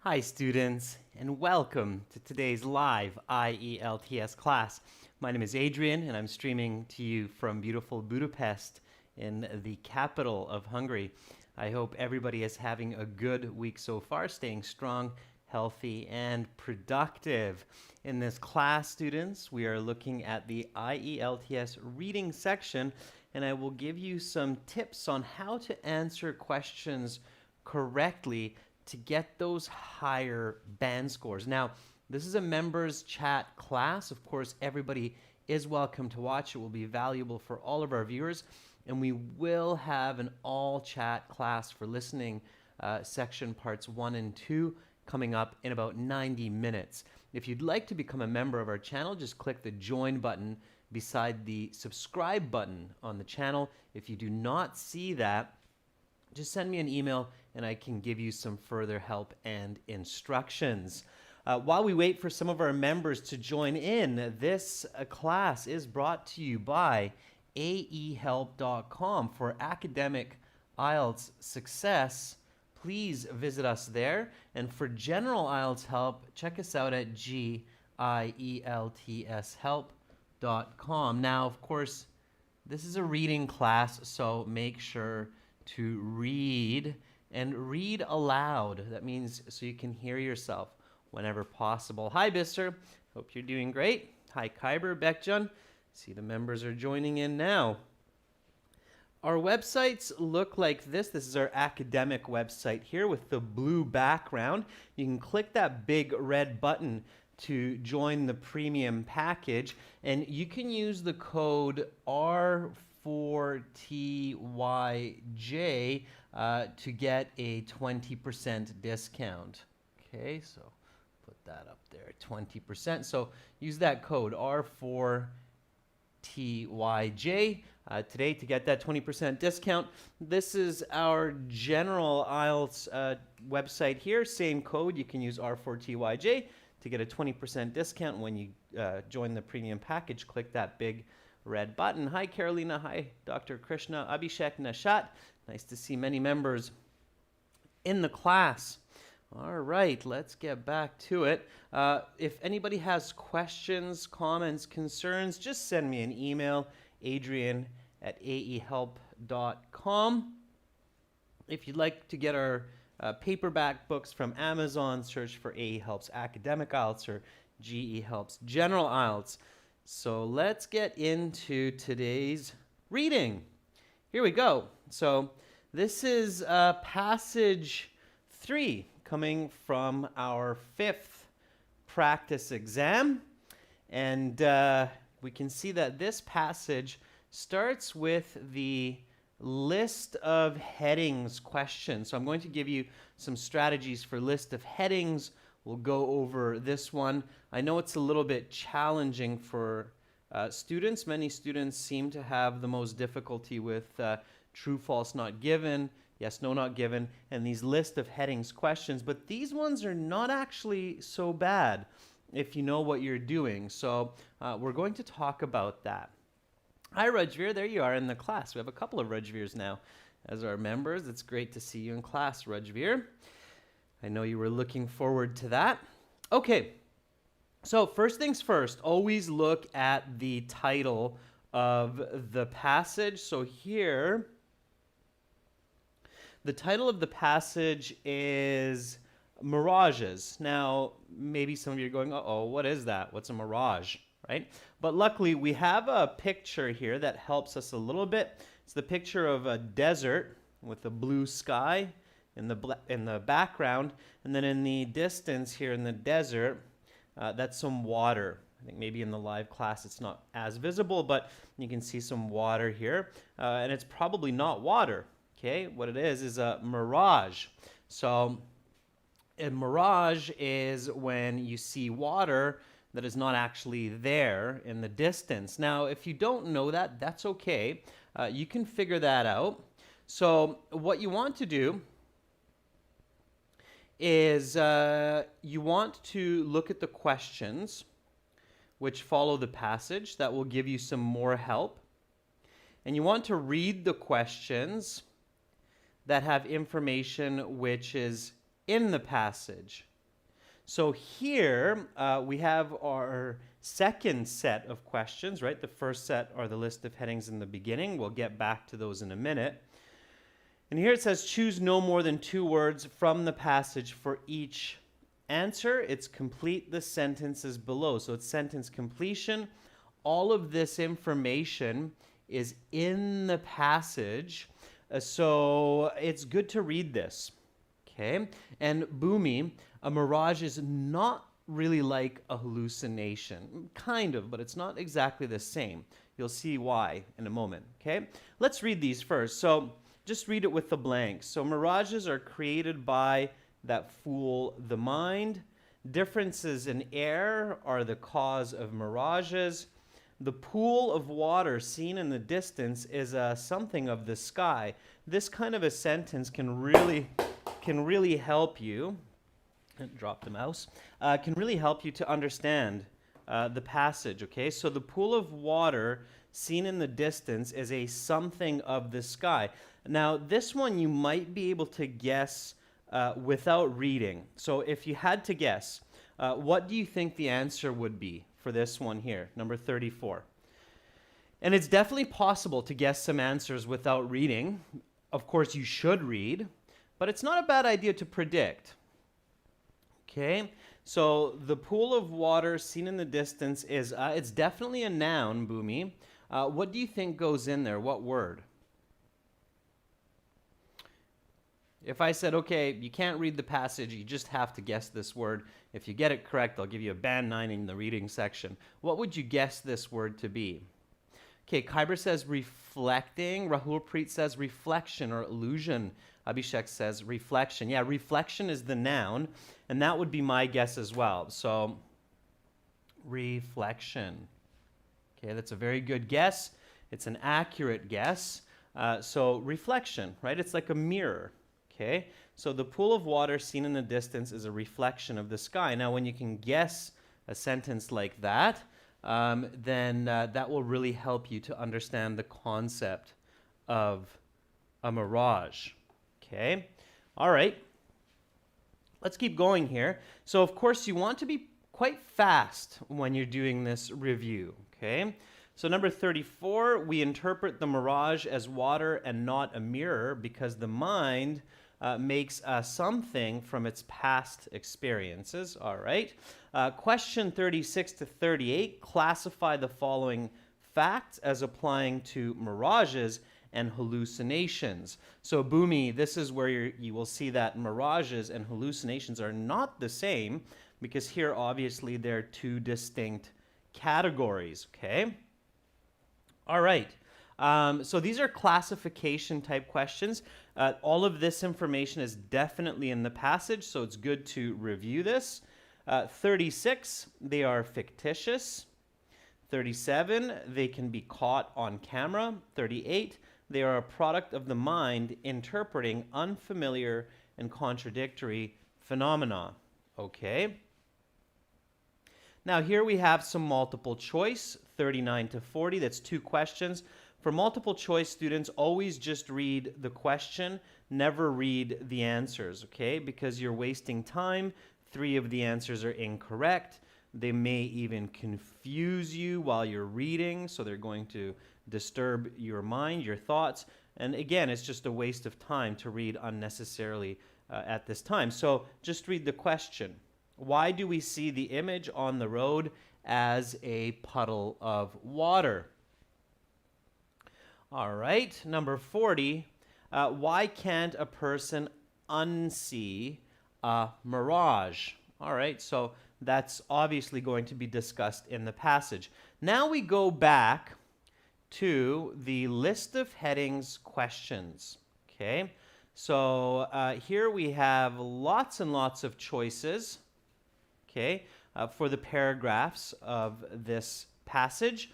Hi students, and welcome to today's live IELTS class. My name is Adrian, and I'm streaming to you from beautiful Budapest in the capital of Hungary. I hope everybody is having a good week so far, staying strong, healthy, and productive. In this class, students, we are looking at the IELTS reading section, and I will give you some tips on how to answer questions correctly to get those higher band scores. Now, this is a members chat class. Of course, everybody is welcome to watch. It will be valuable for all of our viewers. And we will have an all chat class for listening section parts 1 and 2 coming up in about 90 minutes. If you'd like to become a member of our channel, just click the join button beside the subscribe button on the channel. If you do not see that, just send me an email and I can give you some further help and instructions. While we wait for some of our members to join in, this class is brought to you by aehelp.com. For academic IELTS success, please visit us there. And for general IELTS help, check us out at gieltshelp.com. Now, of course, this is a reading class, so make sure to read and read aloud. That means so you can hear yourself whenever possible. Hi, Bister. Hope you're doing great. Hi, Kyber, Bekjan. See the members are joining in now. Our websites look like this. This is our academic website here with the blue background. You can click that big red button to join the premium package, and you can use the code R4TYJ to get a 20% discount. Okay, so put that up there, 20%. So use that code R4TYJ today to get that 20% discount. This is our general IELTS website here. Same code. You can use R4TYJ to get a 20% discount. When you join the premium package, click that big red button. Hi, Carolina. Hi, Dr. Krishna. Abhishek Nashat. Nice to see many members in the class. All right, let's get back to it. If anybody has questions, comments, concerns, just send me an email, adrian@aehelp.com. If you'd like to get our paperback books from Amazon, search for AE Helps Academic IELTS or GE Helps General IELTS. So let's get into today's reading. Here we go. So this is passage 3 coming from our 5th practice exam. And we can see that this passage starts with the list of headings question. So I'm going to give you some strategies for list of headings. We'll go over this one. I know it's a little bit challenging for students. Many students seem to have the most difficulty with true, false, not given, yes, no, not given, and these list of headings questions. But these ones are not actually so bad if you know what you're doing. So we're going to talk about that. Hi, Rajveer. There you are in the class. We have a couple of Rajveers now as our members. It's great to see you in class, Rajveer. I know you were looking forward to that. Okay, so first things first, always look at the title of the passage. So here, the title of the passage is Mirages. Now, maybe some of you are going, uh-oh, what is that? What's a mirage, right? But luckily, we have a picture here that helps us a little bit. It's the picture of a desert with a blue sky in the background, and then in the distance here in the desert, that's some water. I think maybe in the live class it's not as visible, but you can see some water here, and it's probably not water. Okay, what it is a mirage. So a mirage is when you see water that is not actually there in the distance. Now, if you don't know that, that's okay. You can figure that out. So what you want to do is you want to look at the questions which follow the passage. That will give you some more help. And you want to read the questions that have information which is in the passage. So here we have our second set of questions, right? The first set are the list of headings in the beginning. We'll get back to those in a minute. And here it says choose no more than 2 words from the passage for each answer. It's complete the sentences below. So it's sentence completion. All of this information is in the passage. So it's good to read this. Okay? And Bhumi, a mirage is not really like a hallucination. Kind of, but it's not exactly the same. You'll see why in a moment. Okay? Let's read these first. So just read it with the blanks. So mirages are created by that fool the mind. Differences in air are the cause of mirages. The pool of water seen in the distance is something of the sky. This kind of a sentence can really help you. Drop the mouse. Can really help you to understand the passage. Okay, so the pool of water seen in the distance is a something of the sky. Now, this one you might be able to guess without reading. So if you had to guess, what do you think the answer would be for this one here, number 34? And it's definitely possible to guess some answers without reading. Of course, you should read, but it's not a bad idea to predict. Okay, so the pool of water seen in the distance is, it's definitely a noun, Bhumi. What do you think goes in there? What word? If I said, okay, you can't read the passage, you just have to guess this word. If you get it correct, I'll give you a band 9 in the reading section. What would you guess this word to be? Okay, Kyber says reflecting. Rahul Preet says reflection or illusion. Abhishek says reflection. Yeah, reflection is the noun, and that would be my guess as well. So, reflection. Okay, that's a very good guess. It's an accurate guess. So, reflection, right? It's like a mirror. Okay, so the pool of water seen in the distance is a reflection of the sky. Now, when you can guess a sentence like that, then that will really help you to understand the concept of a mirage. Okay, all right. Let's keep going here. So, of course, you want to be quite fast when you're doing this review. Okay, so number 34, we interpret the mirage as water and not a mirror because the mind makes something from its past experiences. All right. Question 36 to 38, classify the following facts as applying to mirages and hallucinations. So, Bhumi, this is where you will see that mirages and hallucinations are not the same because here, obviously, they're 2 distinct categories. Okay. All right. So these are classification type questions. All of this information is definitely in the passage, so it's good to review this. 36, they are fictitious. 37, they can be caught on camera. 38, they are a product of the mind interpreting unfamiliar and contradictory phenomena. Okay. Now here we have some multiple choice, 39 to 40. That's 2 questions. For multiple choice students, always just read the question, never read the answers, okay? Because you're wasting time. 3 of the answers are incorrect. They may even confuse you while you're reading, so they're going to disturb your mind, your thoughts. And again, it's just a waste of time to read unnecessarily at this time. So just read the question. Why do we see the image on the road as a puddle of water? All right, number 40, why can't a person unsee a mirage? All right, so that's obviously going to be discussed in the passage. Now we go back to the list of headings questions, okay? So here we have lots and lots of choices, okay, for the paragraphs of this passage.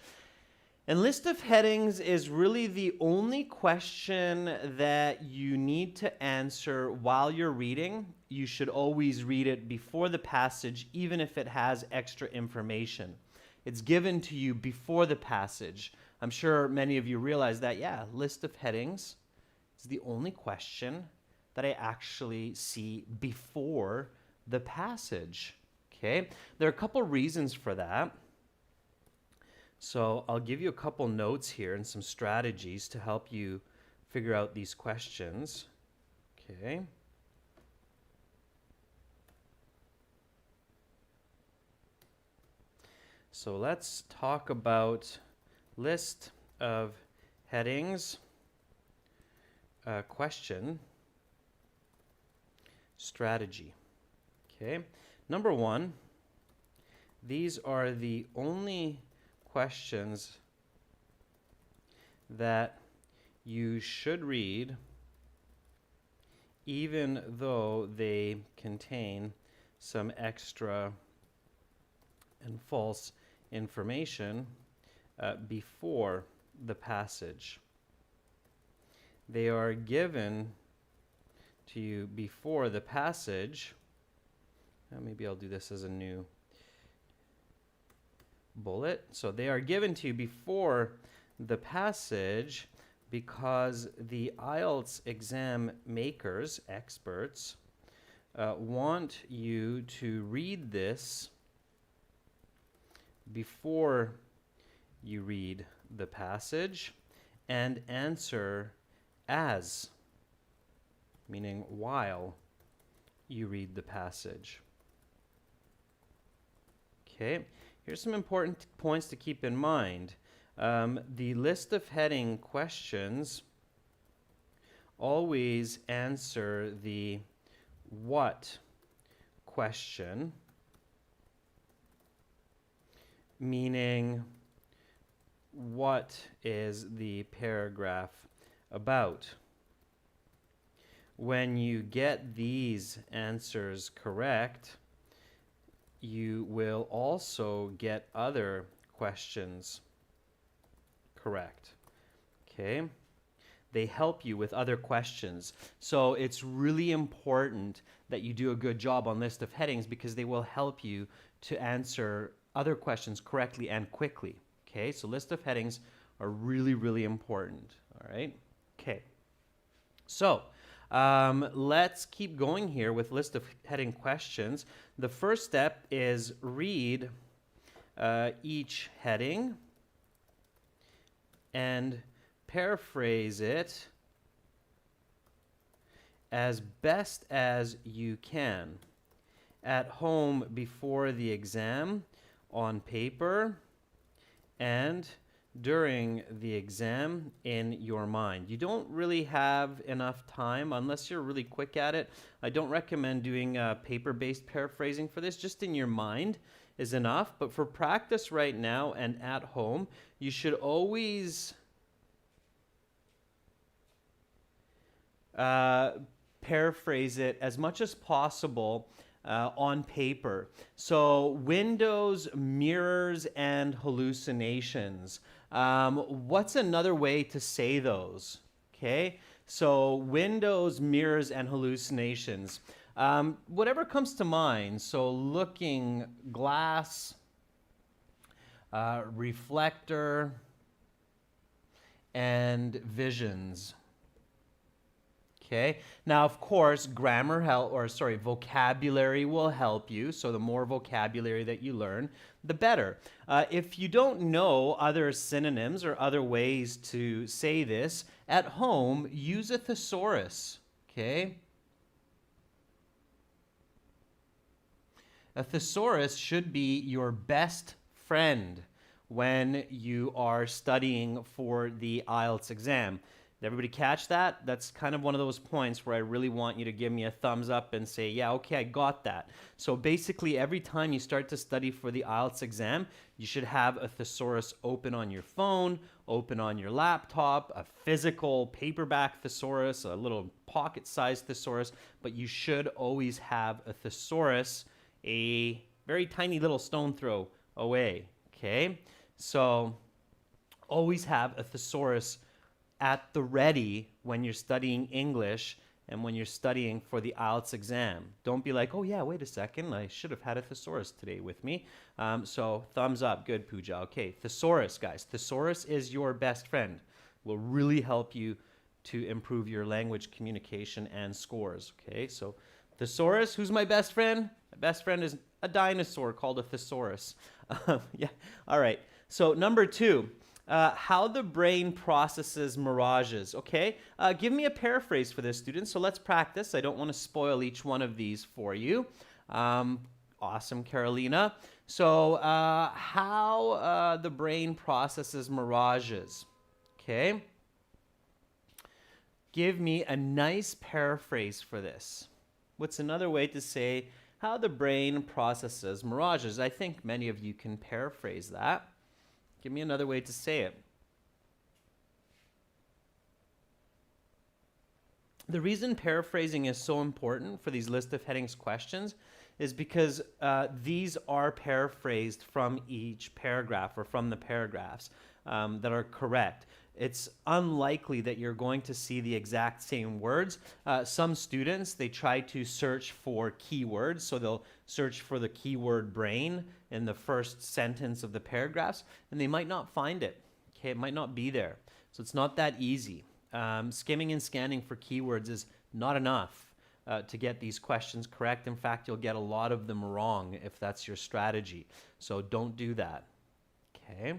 And list of headings is really the only question that you need to answer while you're reading. You should always read it before the passage, even if it has extra information. It's given to you before the passage. I'm sure many of you realize that, yeah, list of headings is the only question that I actually see before the passage. Okay, there are a couple reasons for that. So I'll give you a couple notes here and some strategies to help you figure out these questions. Okay. So let's talk about list of headings, question, strategy. Okay. Number one, these are the only questions that you should read even though they contain some extra and false information before the passage. They are given to you before the passage. Maybe I'll do this as a new bullet. So they are given to you before the passage because the IELTS exam makers, experts, want you to read this before you read the passage and answer as, meaning while you read the passage. Okay, here's some important points to keep in mind. The list of heading questions always answer the what question, meaning what is the paragraph about. When you get these answers correct, you will also get other questions correct. Okay? They help you with other questions. So it's really important that you do a good job on list of headings because they will help you to answer other questions correctly and quickly. Okay? So list of headings are really, really important. All right? Okay. So let's keep going here with list of heading questions. The first step is read each heading and paraphrase it as best as you can at home before the exam, on paper, and during the exam in your mind. You don't really have enough time unless you're really quick at it. I don't recommend doing paper-based paraphrasing for this. Just in your mind is enough. But for practice right now and at home, you should always paraphrase it as much as possible on paper. So windows, mirrors, and hallucinations. What's another way to say those? Okay, so windows, mirrors, and hallucinations. Whatever comes to mind. So looking glass, reflector, and visions. Okay. Now, of course, vocabulary will help you. So the more vocabulary that you learn, the better. If you don't know other synonyms or other ways to say this, at home, use a thesaurus. Okay. A thesaurus should be your best friend when you are studying for the IELTS exam. Did everybody catch that? That's kind of one of those points where I really want you to give me a thumbs up and say, yeah, okay, I got that. So basically, every time you start to study for the IELTS exam, you should have a thesaurus open on your phone, open on your laptop, a physical paperback thesaurus, a little pocket-sized thesaurus, but you should always have a thesaurus a very tiny little stone throw away, okay? So always have a thesaurus at the ready when you're studying English and when you're studying for the IELTS exam. Don't be like, oh yeah, wait a second, I should have had a thesaurus today with me. So thumbs up, good Pooja. Okay, thesaurus, guys. Thesaurus is your best friend. Will really help you to improve your language communication and scores. Okay, so thesaurus, who's my best friend? My best friend is a dinosaur called a thesaurus. Yeah, all right. So number 2, how the brain processes mirages. Okay, give me a paraphrase for this, students. So let's practice. I don't want to spoil each one of these for you. Awesome, Carolina. So how the brain processes mirages. Okay. Give me a nice paraphrase for this. What's another way to say how the brain processes mirages? I think many of you can paraphrase that. Give me another way to say it. The reason paraphrasing is so important for these list of headings questions is because these are paraphrased from each paragraph or from the paragraphs that are correct. It's unlikely that you're going to see the exact same words. Some students, they try to search for keywords, so they'll search for the keyword brain in the first sentence of the paragraphs, and they might not find it. Okay, it might not be there. So it's not that easy. Skimming and scanning for keywords is not enough to get these questions correct. In fact, you'll get a lot of them wrong if that's your strategy. So don't do that. Okay.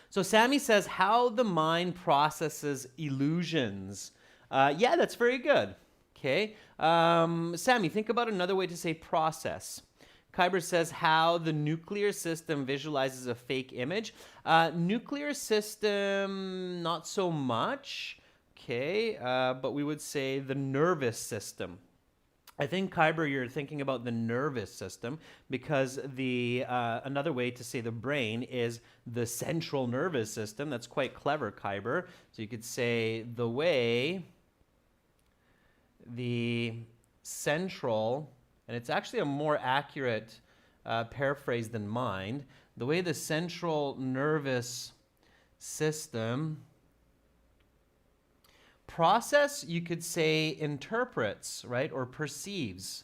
So Sammy says, how the mind processes illusions. Yeah, that's very good. Okay. Sammy, think about another way to say process. Kyber says how the nuclear system visualizes a fake image. Nuclear system, not so much. Okay, but we would say the nervous system. I think, Kyber, you're thinking about the nervous system because the another way to say the brain is the central nervous system. That's quite clever, Kyber. So you could say the way the central, and it's actually a more accurate paraphrase than mine, the way the central nervous system process, you could say interprets, right, or perceives.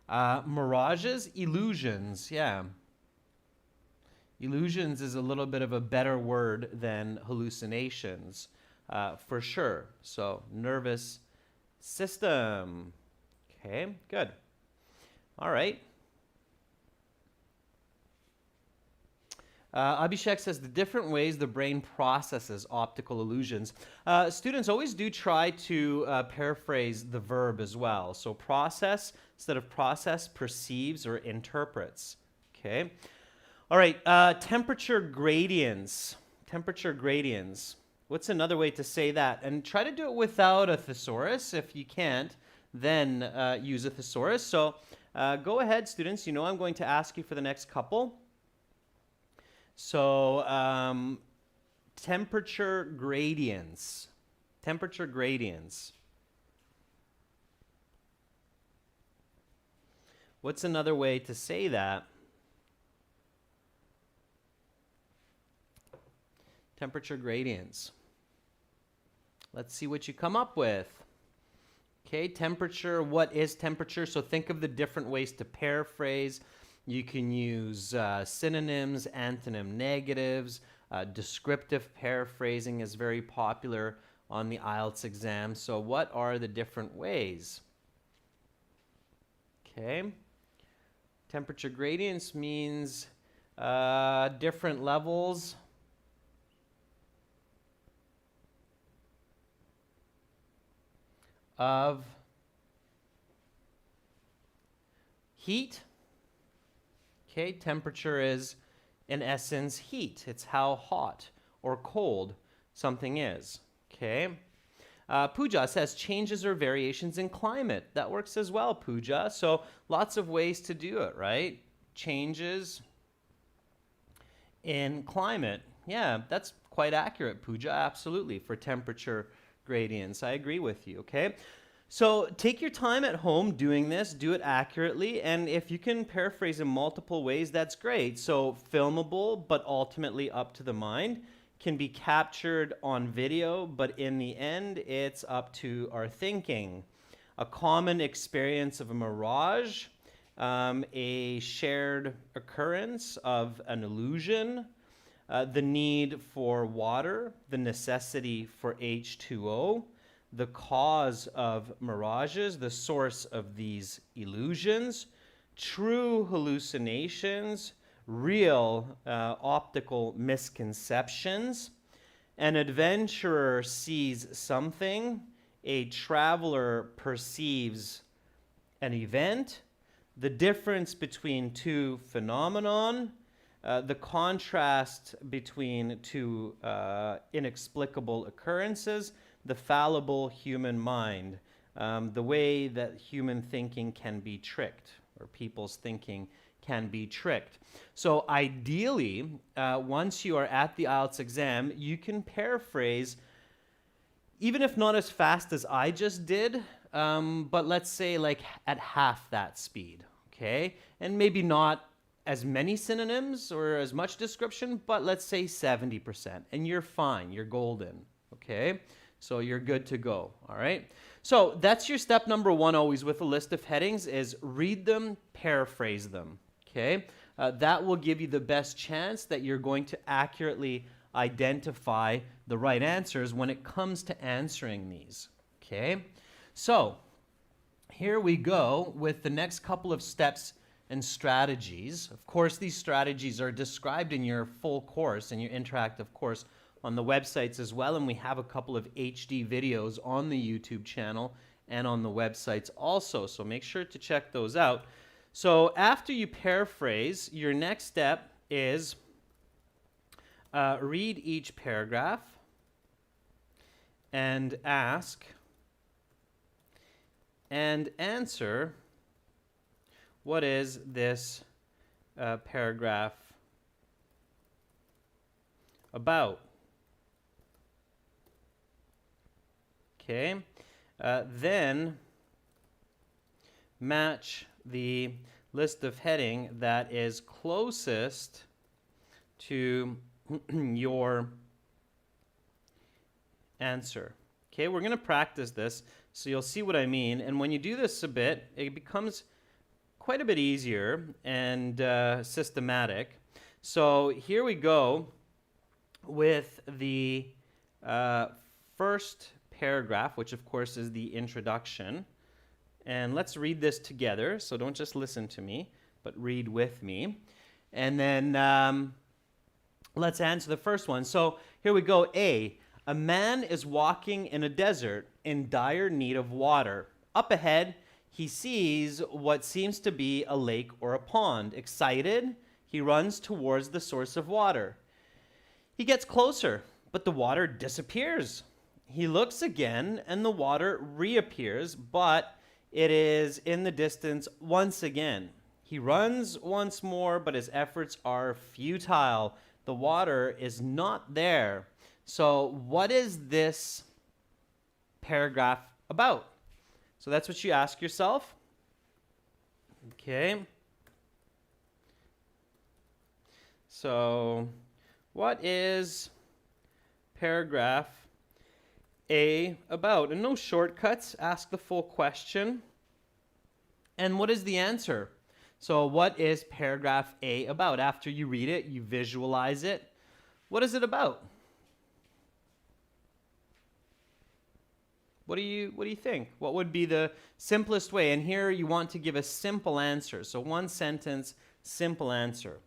Mirages, illusions, yeah. Illusions is a little bit of a better word than hallucinations, for sure. So, nervous system. Okay, good. All right. Abhishek says the different ways the brain processes optical illusions. Students, always do try to paraphrase the verb as well. So process, instead of process, perceives or interprets. Okay. All right. Temperature gradients. Temperature gradients. What's another way to say that? And try to do it without a thesaurus. If you can't, then use a thesaurus. So go ahead, students. You know I'm going to ask you for the next couple. So, temperature gradients. Temperature gradients. What's another way to say that? Temperature gradients. Let's see what you come up with. Okay, temperature. What is temperature? So think of the different ways to paraphrase. You can use synonyms, antonym negatives. Descriptive paraphrasing is very popular on the IELTS exam. So what are the different ways? Okay. Temperature gradients means different levels of heat. Okay, temperature is, in essence, heat. It's how hot or cold something is. Okay. Pooja says changes or variations in climate. That works as well, Pooja. So lots of ways to do it, right? Changes in climate. Yeah, that's quite accurate, Pooja. Absolutely, for temperature gradients. I agree with you, okay? So take your time at home doing this, do it accurately, and if you can paraphrase in multiple ways, that's great. So filmable, but ultimately up to the mind, can be captured on video, but in the end, it's up to our thinking. A common experience of a mirage, a shared occurrence of an illusion, the need for water, the necessity for H2O, the cause of mirages, the source of these illusions, true hallucinations, real optical misconceptions. An adventurer sees something, a traveler perceives an event, the difference between two phenomenon, the contrast between two inexplicable occurrences, the fallible human mind, the way that human thinking can be tricked, or people's thinking can be tricked. So ideally, once you are at the IELTS exam, you can paraphrase, even if not as fast as I just did, but let's say like at half that speed, okay? And maybe not as many synonyms or as much description, but let's say 70%, and you're fine, you're golden, okay? So you're good to go, all right? So that's your step number one always with a list of headings is read them, paraphrase them, okay? That will give you the best chance that you're going to accurately identify the right answers when it comes to answering these, okay? So here we go with the next couple of steps and strategies. Of course, these strategies are described in your full course and your interactive course on the websites as well, and we have a couple of HD videos on the YouTube channel and on the websites also, so make sure to check those out. So after you paraphrase, your next step is read each paragraph and ask and answer, what is this paragraph about? Okay, then match the list of heading that is closest to your answer. Okay, we're going to practice this so you'll see what I mean. And when you do this a bit, it becomes quite a bit easier and systematic. So here we go with the first paragraph, which of course is the introduction. And let's read this together. So don't just listen to me, but read with me. And then let's answer the first one. So here we go. A man is walking in a desert in dire need of water. Up ahead, he sees what seems to be a lake or a pond. Excited, he runs towards the source of water. He gets closer, but the water disappears. He looks again, and the water reappears, but it is in the distance once again. He runs once more, but his efforts are futile. The water is not there. So what is this paragraph about? So that's what you ask yourself. Okay. So what is paragraph A about? And no shortcuts. Ask the full question. And what is the answer? So what is paragraph A about? After you read it, you visualize it. What is it about? What do you think? What would be the simplest way? And here you want to give a simple answer. So one sentence, simple answer.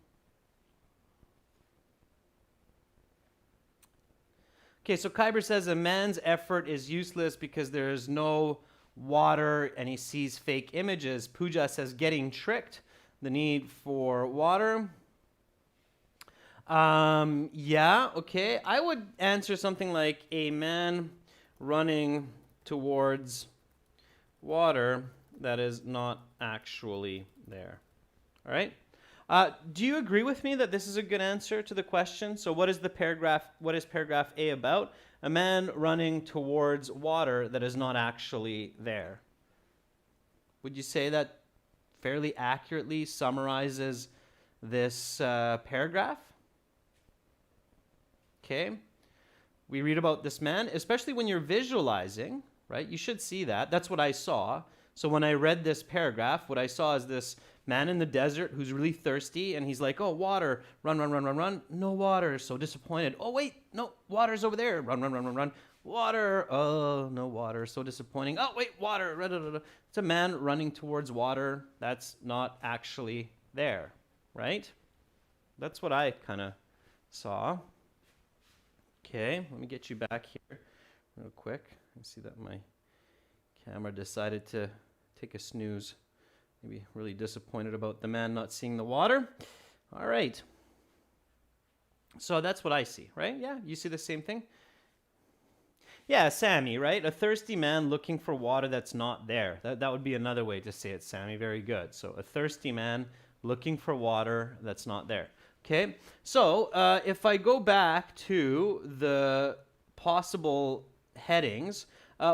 Okay, so Kyber says a man's effort is useless because there is no water and he sees fake images. Pooja says getting tricked, the need for water. Yeah, okay. I would answer something like a man running towards water that is not actually there. All right? Do you agree with me that this is a good answer to the question? So what is paragraph A about? A man running towards water that is not actually there. Would you say that fairly accurately summarizes this paragraph? Okay. We read about this man, especially when you're visualizing, right? You should see that. That's what I saw. So when I read this paragraph, what I saw is this man in the desert who's really thirsty, and he's like, oh, water, run, run, run, run, run. No water, so disappointed. Oh, wait, no, water's over there. Run, run, run, run, run. Water. Oh, no water. So disappointing. Oh, wait, water. It's a man running towards water that's not actually there, right? That's what I kind of saw. Okay, let me get you back here real quick. I see that my camera decided to take a snooze. Maybe really disappointed about the man not seeing the water. All right. So that's what I see, right? Yeah, you see the same thing? Yeah, Sammy, right? A thirsty man looking for water that's not there. That would be another way to say it, Sammy. Very good. So a thirsty man looking for water that's not there. Okay, so if I go back to the possible headings,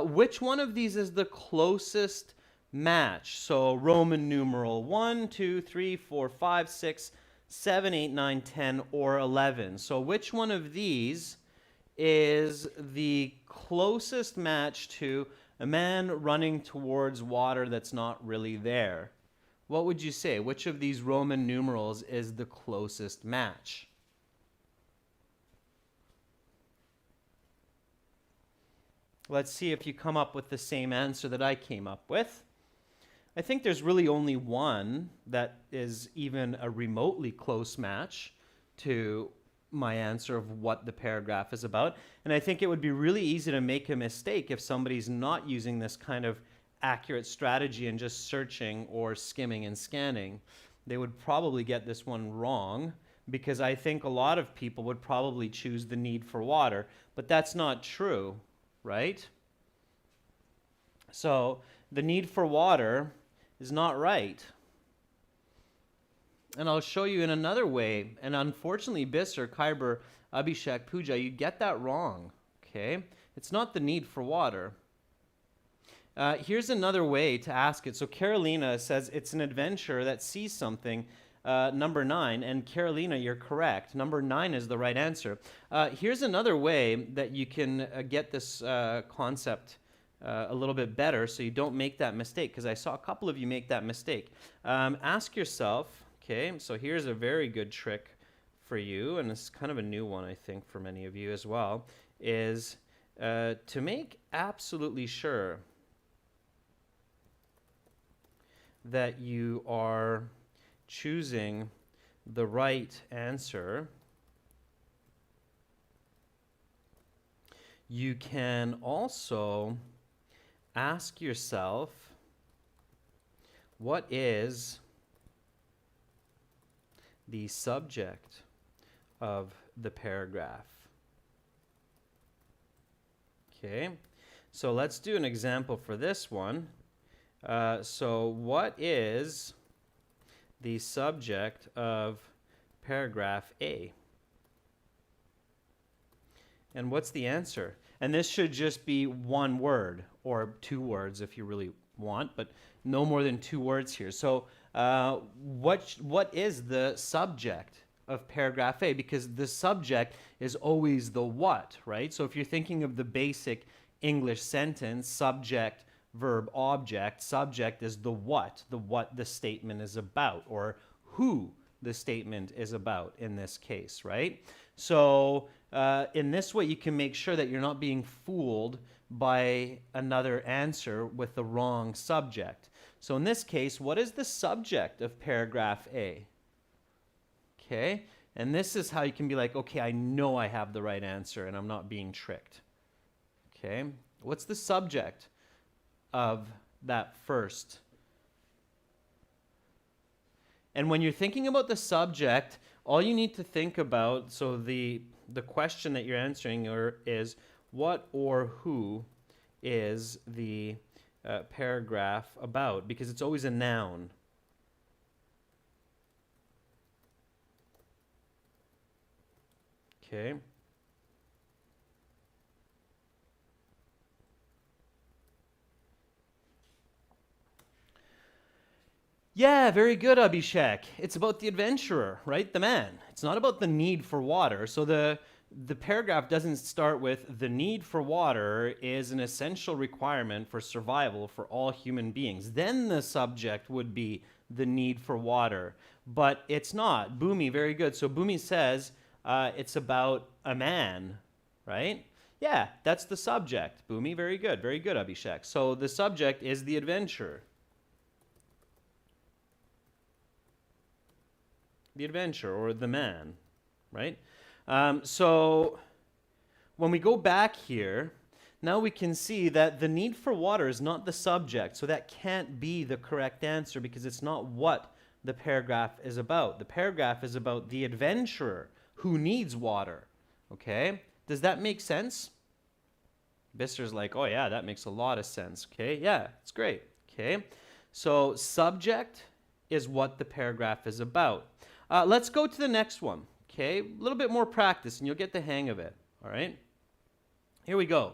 which one of these is the closest match? So Roman numeral 1, 2, 3, 4, 5, 6, 7, 8, 9, 10, or 11. So which one of these is the closest match to a man running towards water that's not really there? What would you say? Which of these Roman numerals is the closest match? Let's see if you come up with the same answer that I came up with. I think there's really only one that is even a remotely close match to my answer of what the paragraph is about. And I think it would be really easy to make a mistake if somebody's not using this kind of accurate strategy and just searching or skimming and scanning. They would probably get this one wrong, because I think a lot of people would probably choose the need for water, but that's not true, right? So the need for water is not right. And I'll show you in another way. And unfortunately, Bisser, Khyber, Abhishek, Pooja, you get that wrong. Okay? It's not the need for water. Here's another way to ask it. So Carolina says it's an adventurer that sees something, number 9. And Carolina, you're correct. Number 9 is the right answer. Here's another way that you can get this concept a little bit better so you don't make that mistake, because I saw a couple of you make that mistake. Ask yourself, okay, so here's a very good trick for you, and it's kind of a new one, I think, for many of you as well, is to make absolutely sure that you are choosing the right answer. You can also ask yourself, what is the subject of the paragraph? Okay, so let's do an example for this one. So what is the subject of paragraph A? And what's the answer? And this should just be one word, or 2 words if you really want, but no more than 2 words here. So what is the subject of paragraph A? Because the subject is always the what, right? So if you're thinking of the basic English sentence, subject, verb, object, subject is the what the statement is about, or who the statement is about in this case, right? So in this way, you can make sure that you're not being fooled by another answer with the wrong subject. So in this case, what is the subject of paragraph A? Okay, and this is how you can be like, okay, I know I have the right answer and I'm not being tricked. Okay, what's the subject of that first? And when you're thinking about the subject, all you need to think about, so the question that you're answering is what or who is the paragraph about, because it's always a noun. Okay. Yeah, very good, Abhishek. It's about the adventurer, right? The man. It's not about the need for water. So the paragraph doesn't start with the need for water is an essential requirement for survival for all human beings. Then the subject would be the need for water. But it's not. Bhumi, very good. So Bhumi says it's about a man, right? Yeah, that's the subject. Bhumi, very good. Very good, Abhishek. So the subject is the adventure. The adventure or the man, right? So when we go back here, now we can see that the need for water is not the subject. So that can't be the correct answer because it's not what the paragraph is about. The paragraph is about the adventurer who needs water. Okay? Does that make sense? Bister's like, oh yeah, that makes a lot of sense. Okay, yeah, it's great. Okay, so subject is what the paragraph is about. Let's go to the next one. Okay, a little bit more practice and you'll get the hang of it. All right, here we go.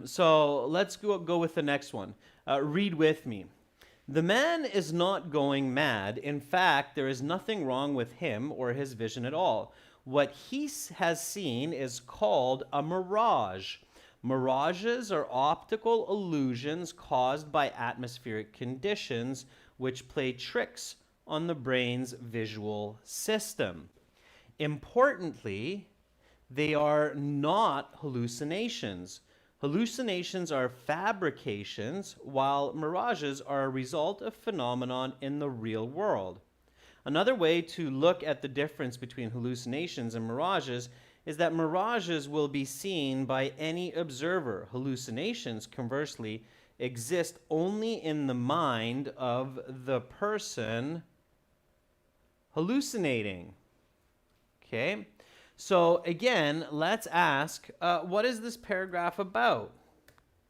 So let's go with the next one. Read with me. The man is not going mad. In fact, there is nothing wrong with him or his vision at all. What he has seen is called a mirage. Mirages are optical illusions caused by atmospheric conditions which play tricks on the brain's visual system. Importantly, they are not hallucinations. Hallucinations are fabrications, while mirages are a result of phenomenon in the real world. Another way to look at the difference between hallucinations and mirages is that mirages will be seen by any observer. Hallucinations, conversely, exist only in the mind of the person hallucinating. Okay? So again, let's ask, what is this paragraph about?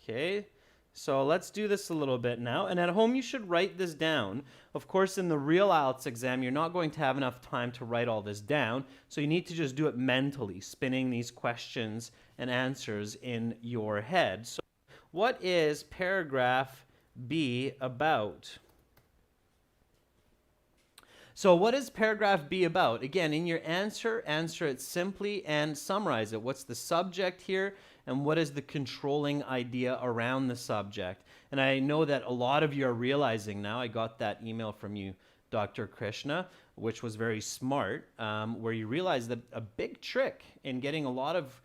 Okay? So let's do this a little bit now. And at home, you should write this down. Of course, in the real IELTS exam, you're not going to have enough time to write all this down. So you need to just do it mentally, spinning these questions and answers in your head. So what is paragraph B about? So what is paragraph B about? Again, in your answer it simply and summarize it. What's the subject here? And what is the controlling idea around the subject? And I know that a lot of you are realizing now, I got that email from you, Dr. Krishna, which was very smart, where you realize that a big trick in getting a lot of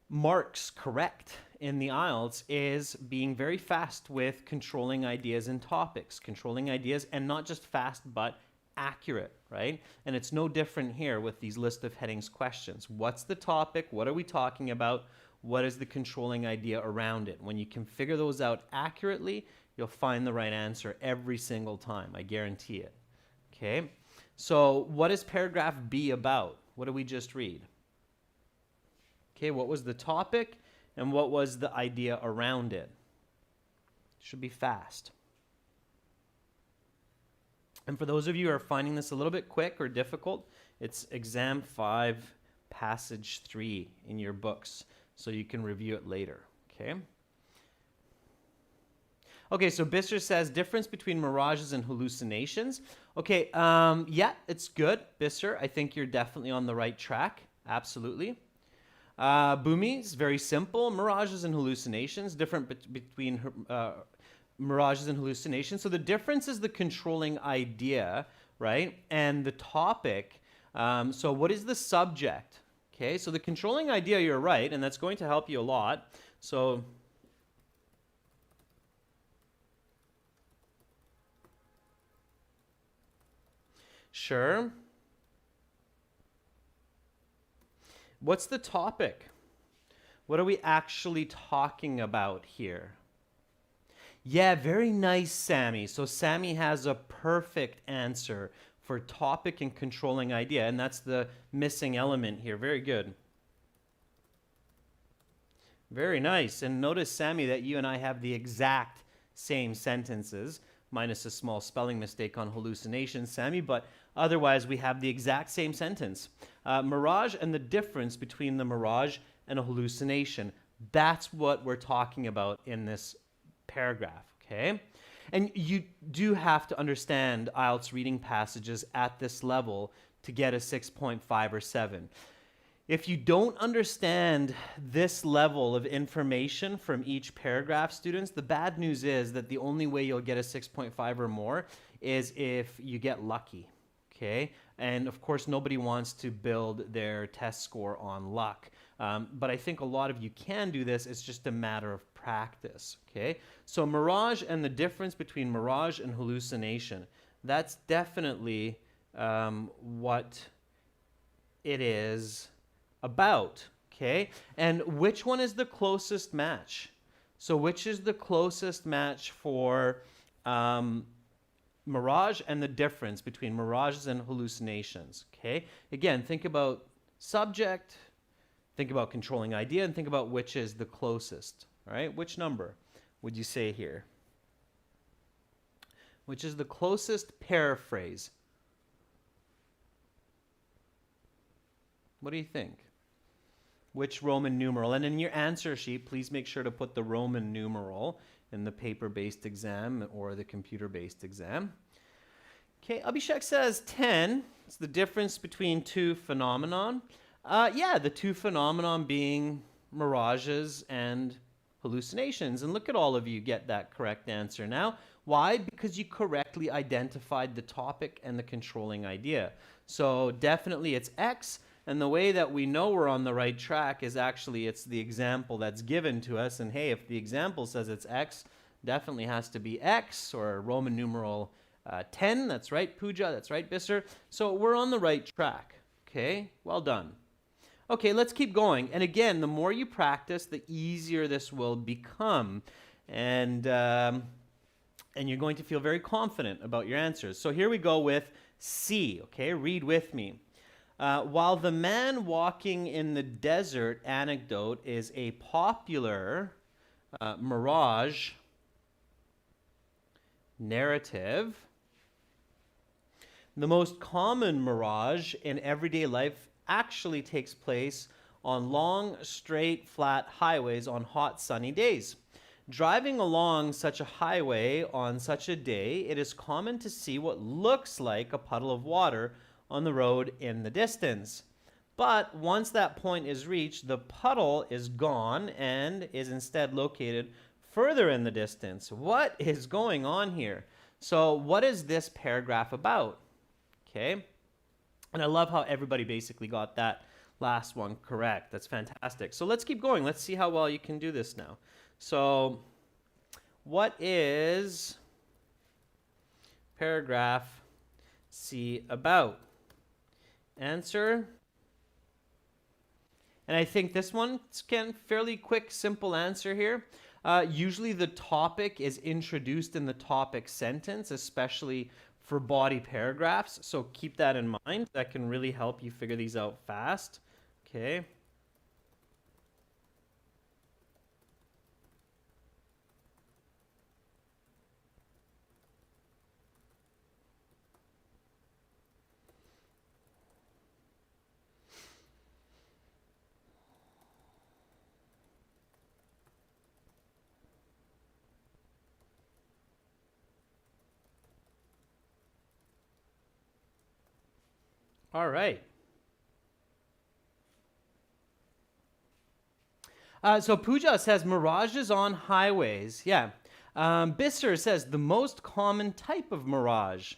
marks correct in the IELTS is being very fast with controlling ideas and topics. Controlling ideas, and not just fast, but accurate, right? And it's no different here with these list of headings questions. What's the topic? What are we talking about? What is the controlling idea around it? When you can figure those out accurately, you'll find the right answer every single time. I guarantee it. Okay? So what is paragraph B about? What did we just read? Okay, what was the topic and what was the idea around it? Should be fast. And for those of you who are finding this a little bit quick or difficult, it's exam 5, passage 3 in your books, so you can review it later, okay? Okay, so Bister says, difference between mirages and hallucinations. Okay, yeah, it's good, Bister. I think you're definitely on the right track, absolutely. Bhumi is very simple. Mirages and hallucinations, different between mirages and hallucinations. So the difference is the controlling idea, right? And the topic. So what is the subject? Okay, so the controlling idea, you're right, and that's going to help you a lot. So sure. What's the topic? What are we actually talking about here? Yeah, very nice, Sammy. So Sammy has a perfect answer for topic and controlling idea, and that's the missing element here. Very good. Very nice. And notice, Sammy, that you and I have the exact same sentences, minus a small spelling mistake on hallucination, Sammy, but otherwise we have the exact same sentence. Mirage and the difference between the mirage and a hallucination. That's what we're talking about in this paragraph, okay? And you do have to understand IELTS reading passages at this level to get a 6.5 or 7. If you don't understand this level of information from each paragraph, students, the bad news is that the only way you'll get a 6.5 or more is if you get lucky, okay? And of course, nobody wants to build their test score on luck. But I think a lot of you can do this. It's just a matter of practice, okay? So mirage and the difference between mirage and hallucination, that's definitely what it is about, okay? And which one is the closest match? So which is the closest match for mirage and the difference between mirages and hallucinations, okay? Again, think about subject, think about controlling idea, and think about which is the closest, all right? Which number would you say here? Which is the closest paraphrase? What do you think? Which Roman numeral? And in your answer sheet, please make sure to put the Roman numeral in the paper-based exam or the computer-based exam. Okay, Abhishek says 10. It's the difference between two phenomenon. Yeah, the two phenomenon being mirages and hallucinations. And look at all of you get that correct answer now. Why? Because you correctly identified the topic and the controlling idea. So definitely it's X. And the way that we know we're on the right track is actually it's the example that's given to us. And hey, if the example says it's X, definitely has to be X or Roman numeral 10. That's right, Pooja. That's right, Bisser. So we're on the right track. Okay, well done. Okay, let's keep going. And again, the more you practice, the easier this will become. And you're going to feel very confident about your answers. So here we go with C. Okay, read with me. While the man walking in the desert anecdote is a popular mirage narrative, the most common mirage in everyday life actually takes place on long, straight, flat highways on hot, sunny days. Driving along such a highway on such a day, it is common to see what looks like a puddle of water on the road in the distance. But once that point is reached, the puddle is gone and is instead located further in the distance. What is going on here? So what is this paragraph about? Okay. And I love how everybody basically got that last one correct. That's fantastic. So let's keep going. Let's see how well you can do this now. So what is paragraph C about? Answer. And I think this one's fairly quick, simple answer here. Usually the topic is introduced in the topic sentence, especially for body paragraphs. So keep that in mind. That can really help you figure these out fast. Okay. All right. So Pooja says mirages on highways. Yeah. Bisser says the most common type of mirage.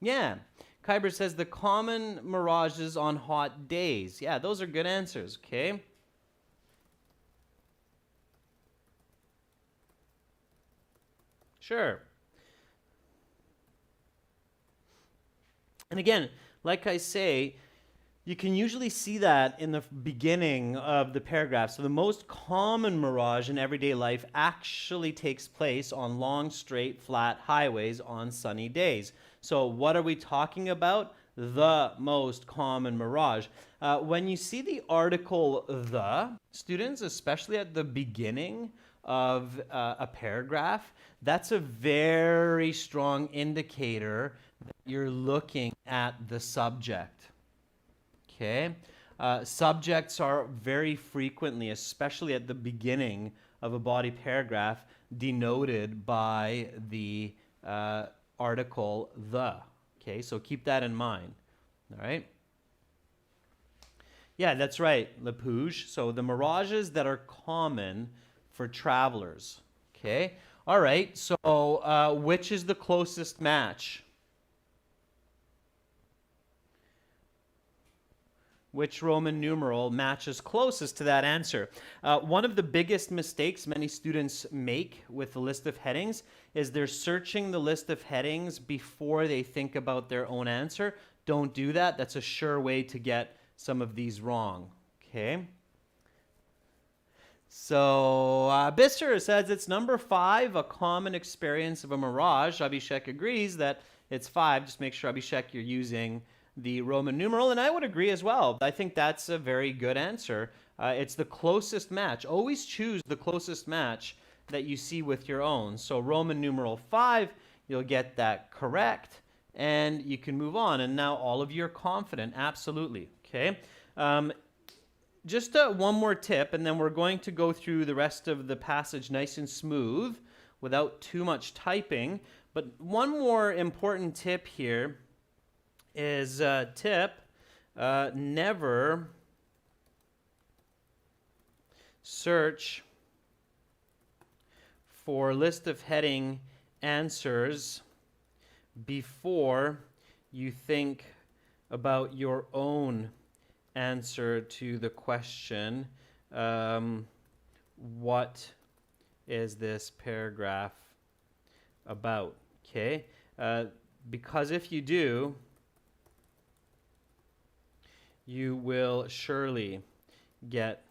Yeah. Kyber says the common mirages on hot days. Yeah, those are good answers. Okay. Sure. And again, like I say, you can usually see that in the beginning of the paragraph. So the most common mirage in everyday life actually takes place on long, straight, flat highways on sunny days. So what are we talking about? The most common mirage. When you see the article the, students, especially at the beginning of a paragraph, that's a very strong indicator that you're looking at the subject. Okay? Subjects are very frequently, especially at the beginning of a body paragraph, denoted by the article the. Okay, so keep that in mind. All right? Yeah, that's right, Lapouge. So the mirages that are common for travelers. Okay? All right, so which is the closest match? Which Roman numeral matches closest to that answer? One of the biggest mistakes many students make with the list of headings is they're searching the list of headings before they think about their own answer. Don't do that. That's a sure way to get some of these wrong. Okay. So Bisser says it's number 5, a common experience of a mirage. Abhishek agrees that it's 5. Just make sure, Abhishek, you're using the Roman numeral, and I would agree as well. I think that's a very good answer. It's the closest match. Always choose the closest match that you see with your own. So Roman numeral 5, you'll get that correct, and you can move on. And now all of you are confident. Absolutely. Okay. Just one more tip, and then we're going to go through the rest of the passage nice and smooth without too much typing. But one more important tip here is never search for list of heading answers before you think about your own answer to the question, what is this paragraph about? Okay, because if you do, you will surely get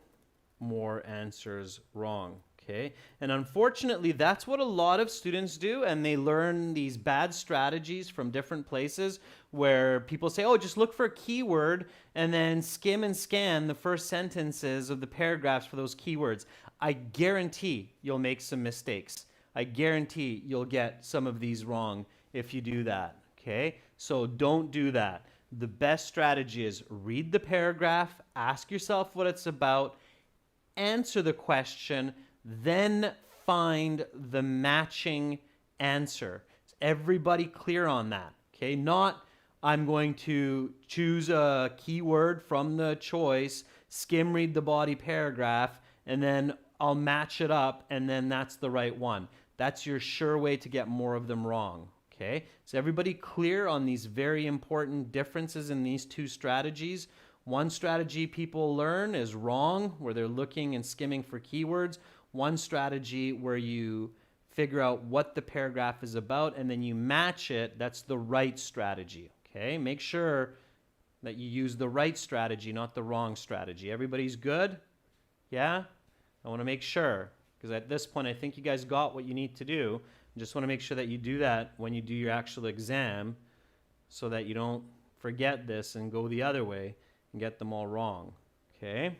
more answers wrong. Okay, and unfortunately, that's what a lot of students do, and they learn these bad strategies from different places where people say, oh, just look for a keyword and then skim and scan the first sentences of the paragraphs for those keywords. I guarantee you'll make some mistakes. I guarantee you'll get some of these wrong if you do that. Okay, so don't do that. The best strategy is read the paragraph, ask yourself what it's about, answer the question, then find the matching answer. Is everybody clear on that? Okay, not I'm going to choose a keyword from the choice, skim read the body paragraph, and then I'll match it up, and then that's the right one. That's your sure way to get more of them wrong. Okay, is everybody clear on these very important differences in these two strategies? One strategy people learn is wrong, where they're looking and skimming for keywords. One strategy where you figure out what the paragraph is about and then you match it, that's the right strategy. Okay, make sure that you use the right strategy, not the wrong strategy. Everybody's good? Yeah? I want to make sure, because at this point I think you guys got what you need to do. I just want to make sure that you do that when you do your actual exam so that you don't forget this and go the other way and get them all wrong. Okay?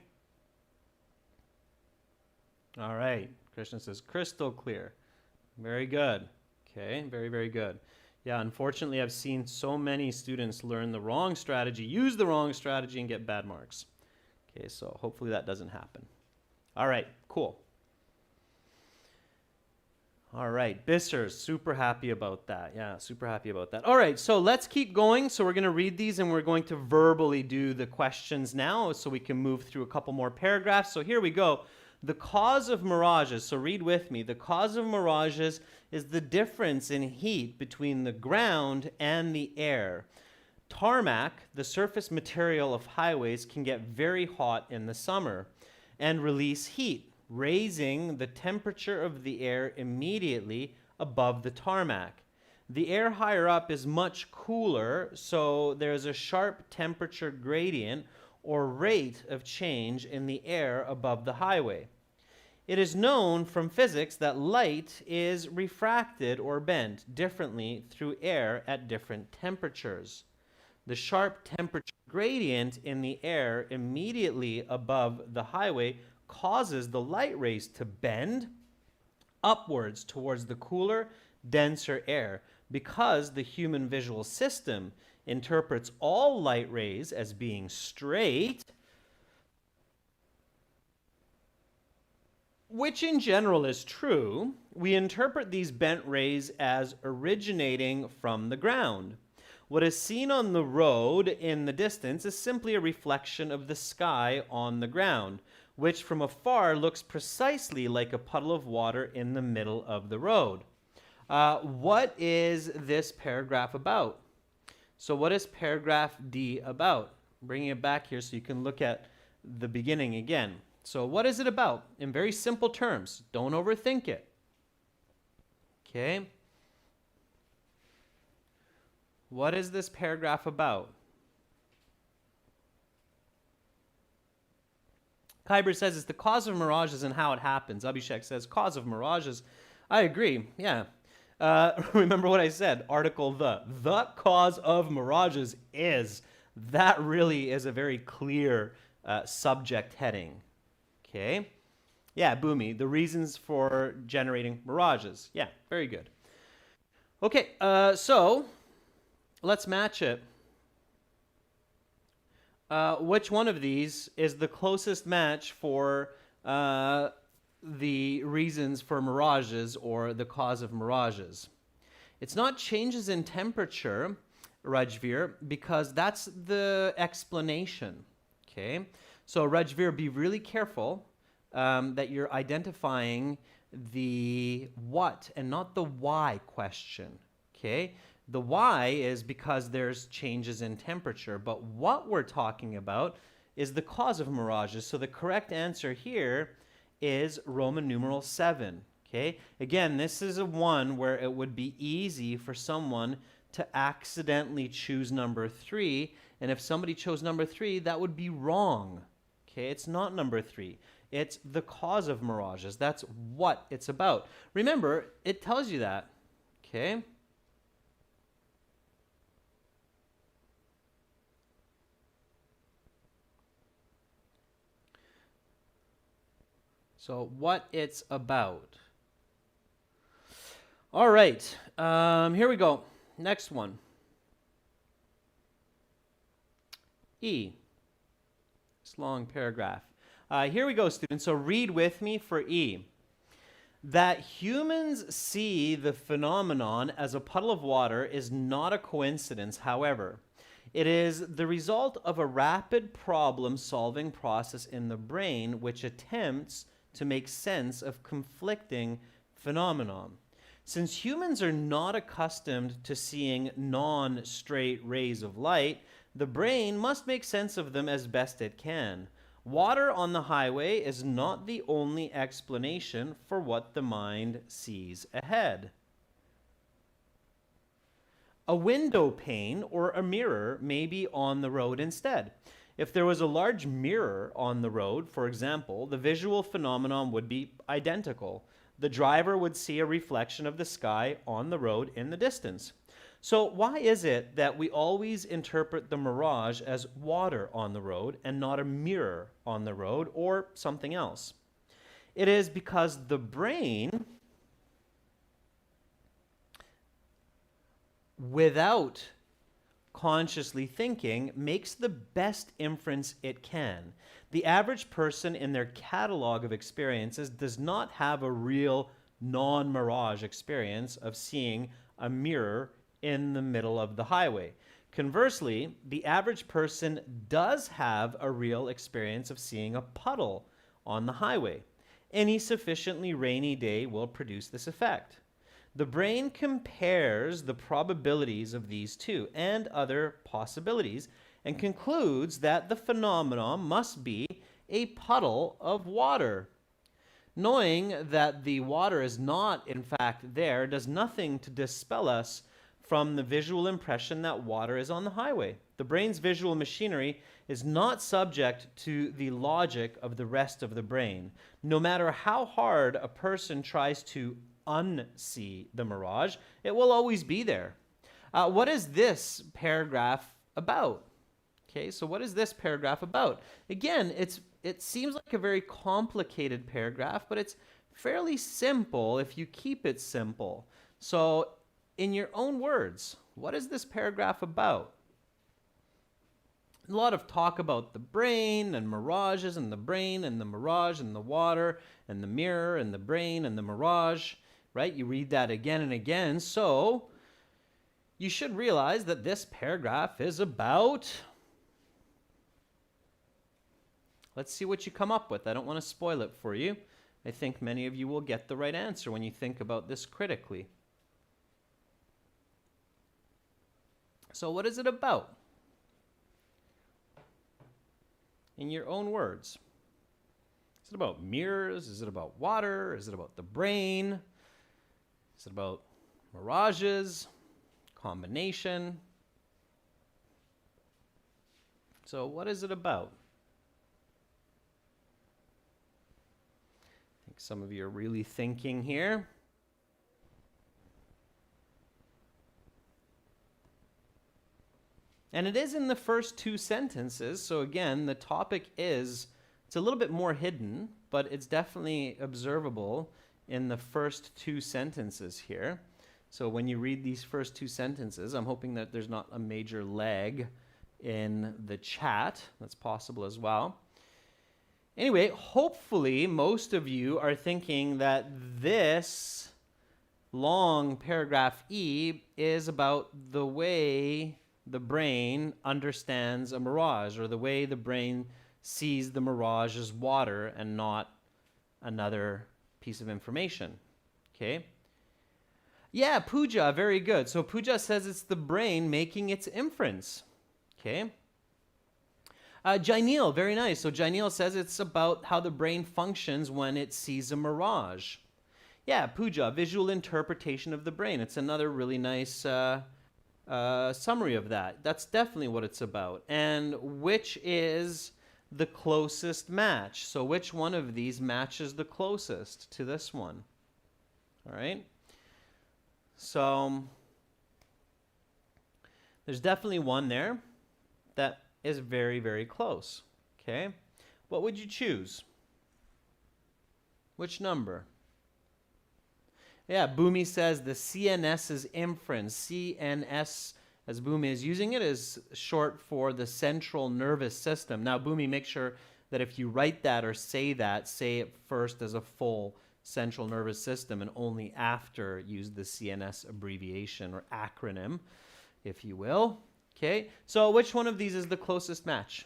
All right. Krishna says, crystal clear. Very good. Okay, very, very good. Yeah, unfortunately, I've seen so many students learn the wrong strategy, use the wrong strategy, and get bad marks. Okay, so hopefully that doesn't happen. All right, cool. All right, Bisser, super happy about that. Yeah, super happy about that. All right, so let's keep going. So we're going to read these, and we're going to verbally do the questions now so we can move through a couple more paragraphs. So here we go. The cause of mirages, so read with me. The cause of mirages is the difference in heat between the ground and the air. Tarmac, the surface material of highways, can get very hot in the summer and release heat, raising the temperature of the air immediately above the tarmac. The air higher up is much cooler, so there's a sharp temperature gradient or rate of change in the air above the highway. It is known from physics that light is refracted or bent differently through air at different temperatures. The sharp temperature gradient in the air immediately above the highway causes the light rays to bend upwards towards the cooler, denser air. Because the human visual system interprets all light rays as being straight, which in general is true, we interpret these bent rays as originating from the ground. What is seen on the road in the distance is simply a reflection of the sky on the ground, which from afar looks precisely like a puddle of water in the middle of the road. What is this paragraph about? So what is paragraph D about? bringing it back here so you can look at the beginning again. So what is it about? In very simple terms. Don't overthink it. Okay? What is this paragraph about? Kyber says it's the cause of mirages and how it happens. Abhishek says cause of mirages. I agree. Yeah. Remember what I said? Article the cause of mirages is. That really is a very clear subject heading. Okay. Yeah, Boomy. The reasons for generating mirages. Yeah, very good. Okay. So let's match it. Which one of these is the closest match for the reasons for mirages or the cause of mirages? It's not changes in temperature, Rajveer, because that's the explanation. Okay, so Rajveer, be really careful that you're identifying the what and not the why question. Okay. The why is because there's changes in temperature, but what we're talking about is the cause of mirages. So the correct answer here is Roman numeral 7. Okay? Again, this is a one where it would be easy for someone to accidentally choose number 3, and if somebody chose number 3, that would be wrong. Okay? It's not number 3. It's the cause of mirages. That's what it's about. Remember, it tells you that. Okay? So what it's about. All right, here we go. Next one. E. This long paragraph. Here we go, students. So read with me for E. That humans see the phenomenon as a puddle of water is not a coincidence, however. It is the result of a rapid problem-solving process in the brain which attempts to make sense of conflicting phenomena. Since humans are not accustomed to seeing non-straight rays of light, the brain must make sense of them as best it can. Water on the highway is not the only explanation for what the mind sees ahead. A window pane or a mirror may be on the road instead. If there was a large mirror on the road, for example, the visual phenomenon would be identical. The driver would see a reflection of the sky on the road in the distance. So why is it that we always interpret the mirage as water on the road and not a mirror on the road or something else? It is because the brain, without consciously thinking, makes the best inference it can. The average person in their catalog of experiences does not have a real non-mirage experience of seeing a mirror in the middle of the highway. Conversely, the average person does have a real experience of seeing a puddle on the highway. Any sufficiently rainy day will produce this effect. The brain compares the probabilities of these two and other possibilities and concludes that the phenomenon must be a puddle of water. Knowing that the water is not, in fact, there does nothing to dispel us from the visual impression that water is on the highway. The brain's visual machinery is not subject to the logic of the rest of the brain. No matter how hard a person tries to unsee the mirage, it will always be there. What is this paragraph about? Okay, so what is this paragraph about? Again, it seems like a very complicated paragraph, but it's fairly simple if you keep it simple. So, in your own words, what is this paragraph about? A lot of talk about the brain and mirages and the brain and the mirage and the water and the mirror and the brain and the mirage, right? You read that again and again. So you should realize that this paragraph is about... Let's see what you come up with. I don't want to spoil it for you. I think many of you will get the right answer when you think about this critically. So what is it about? in your own words. Is it about mirrors? Is it about water? Is it about the brain? Is it about mirages? Combination? So what is it about? I think some of you are really thinking here. And it is in the first two sentences. So again, the topic is, it's a little bit more hidden, but it's definitely observable in the first two sentences here. So when you read these first two sentences, I'm hoping that there's not a major lag in the chat. That's possible as well. Anyway, hopefully most of you are thinking that this long paragraph E is about the way the brain understands a mirage, or the way the brain sees the mirage as water and not another piece of information. Okay? Yeah, Pooja, very good. So Pooja says it's the brain making its inference. Okay? Jainil, very nice. So Jainil says it's about how the brain functions when it sees a mirage. Yeah, Pooja, visual interpretation of the brain. It's another really nice summary of that. That's definitely what it's about. And which is the closest match? So which one of these matches the closest to this one? All right. So there's definitely one there that is very, very close. Okay. What would you choose? Which number? Yeah, Bhumi says the CNS's inference. CNS, as Bhumi is using it, is short for the central nervous system. Now, Bhumi, make sure that if you write that or say that, say it first as a full central nervous system and only after use the CNS abbreviation or acronym, if you will. Okay, so which one of these is the closest match?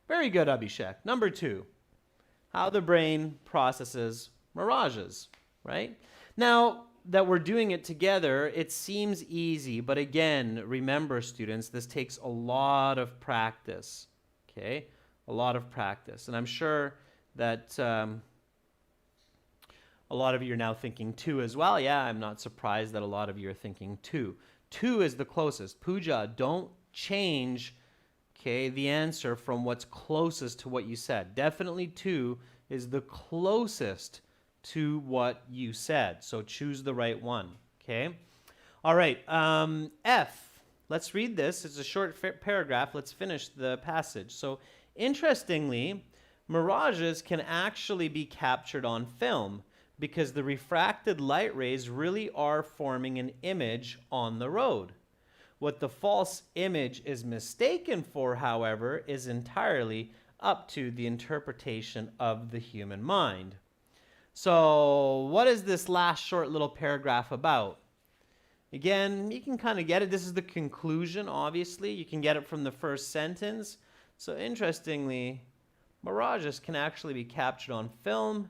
Very good, Abhishek. Number 2, how the brain processes mirages, right? Now that we're doing it together, it seems easy, but again, remember students, this takes a lot of practice, okay? A lot of practice. And I'm sure that a lot of you are now thinking 2 as well. Yeah, I'm not surprised that a lot of you are thinking 2. 2 is the closest. Pooja, don't change, okay, the answer from what's closest to what you said. Definitely 2 is the closest to what you said. So choose the right one, okay? All right, F. Let's read this. It's a short paragraph. Let's finish the passage. So interestingly, mirages can actually be captured on film because the refracted light rays really are forming an image on the road. What the false image is mistaken for, however, is entirely up to the interpretation of the human mind. So what is this last short little paragraph about? Again, you can kind of get it. This is the conclusion, obviously. You can get it from the first sentence. So interestingly, mirages can actually be captured on film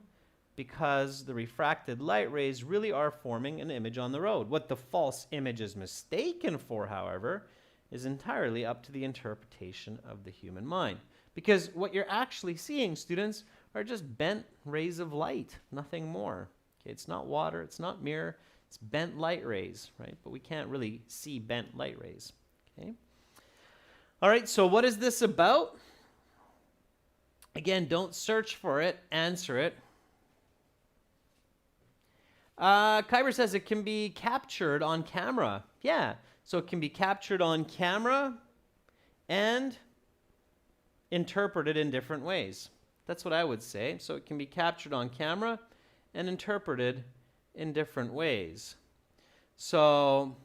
because the refracted light rays really are forming an image on the road. What the false image is mistaken for, however, is entirely up to the interpretation of the human mind. Because what you're actually seeing, students, are just bent rays of light, nothing more. Okay, it's not water, it's not mirror, it's bent light rays, right? But we can't really see bent light rays, okay? All right, so what is this about? Again, don't search for it, answer it. Kyber says it can be captured on camera. Yeah, so it can be captured on camera and interpreted in different ways. That's what I would say. So it can be captured on camera and interpreted in different ways. So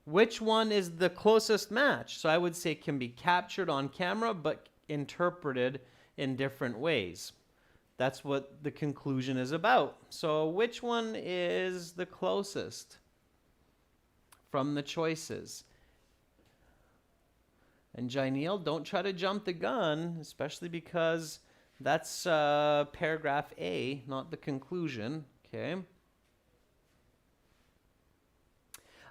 which one is the closest match? So I would say it can be captured on camera but interpreted in different ways. That's what the conclusion is about. So which one is the closest from the choices? And Jainil, don't try to jump the gun, especially because that's paragraph A, not the conclusion. Okay.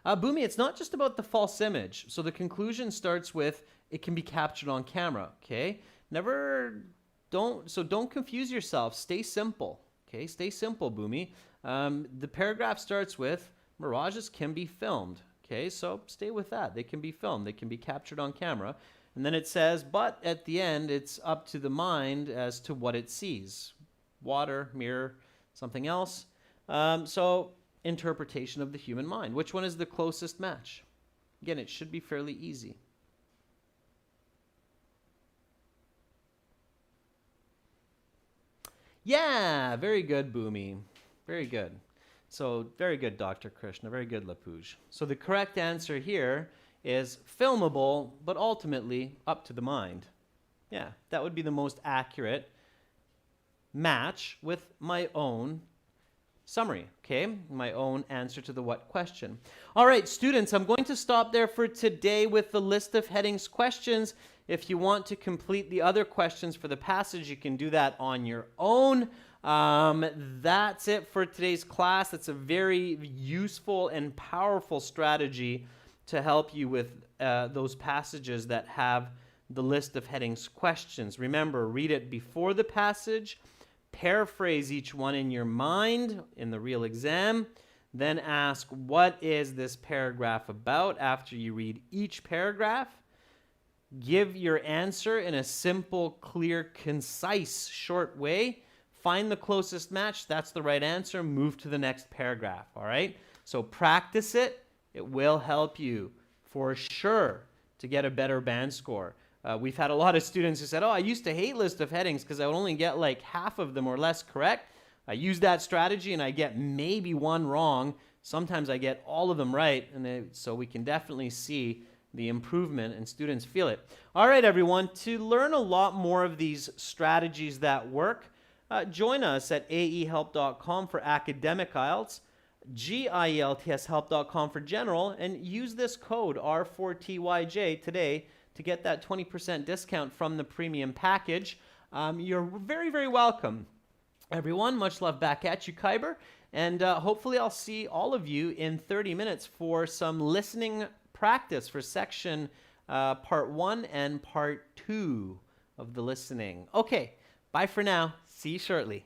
Boomy, it's not just about the false image. So the conclusion starts with, it can be captured on camera, okay? Don't confuse yourself. Stay simple, okay? Stay simple, Boomy. The paragraph starts with, mirages can be filmed, okay? So stay with that. They can be filmed. They can be captured on camera. And then it says, but at the end, it's up to the mind as to what it sees. Water, mirror, something else. So interpretation of the human mind. Which one is the closest match? Again, it should be fairly easy. Yeah, very good, Boomy. Very good. So very good, Dr. Krishna. Very good, Lapouge. So the correct answer here is filmable, but ultimately up to the mind. Yeah, that would be the most accurate match with my own summary, okay? My own answer to the what question. All right, students, I'm going to stop there for today with the list of headings questions. If you want to complete the other questions for the passage, you can do that on your own. That's it for today's class. It's a very useful and powerful strategy to help you with those passages that have the list of headings questions. Remember, read it before the passage, paraphrase each one in your mind in the real exam, then ask, what is this paragraph about after you read each paragraph? Give your answer in a simple, clear, concise, short way. Find the closest match. That's the right answer. Move to the next paragraph, all right? So practice it. It will help you for sure to get a better band score. We've had a lot of students who said, I used to hate list of headings because I would only get like half of them or less correct. I use that strategy and I get maybe one wrong. Sometimes I get all of them right. So we can definitely see the improvement and students feel it. All right, everyone, to learn a lot more of these strategies that work, join us at aehelp.com for academic IELTS, gieltshelp.com for general, and use this code R4TYJ today to get that 20% discount from the premium package. You're very, very welcome. Everyone, much love back at you, Kyber, and hopefully I'll see all of you in 30 minutes for some listening practice for section part 1 and part 2 of the listening. Okay, bye for now. See you shortly.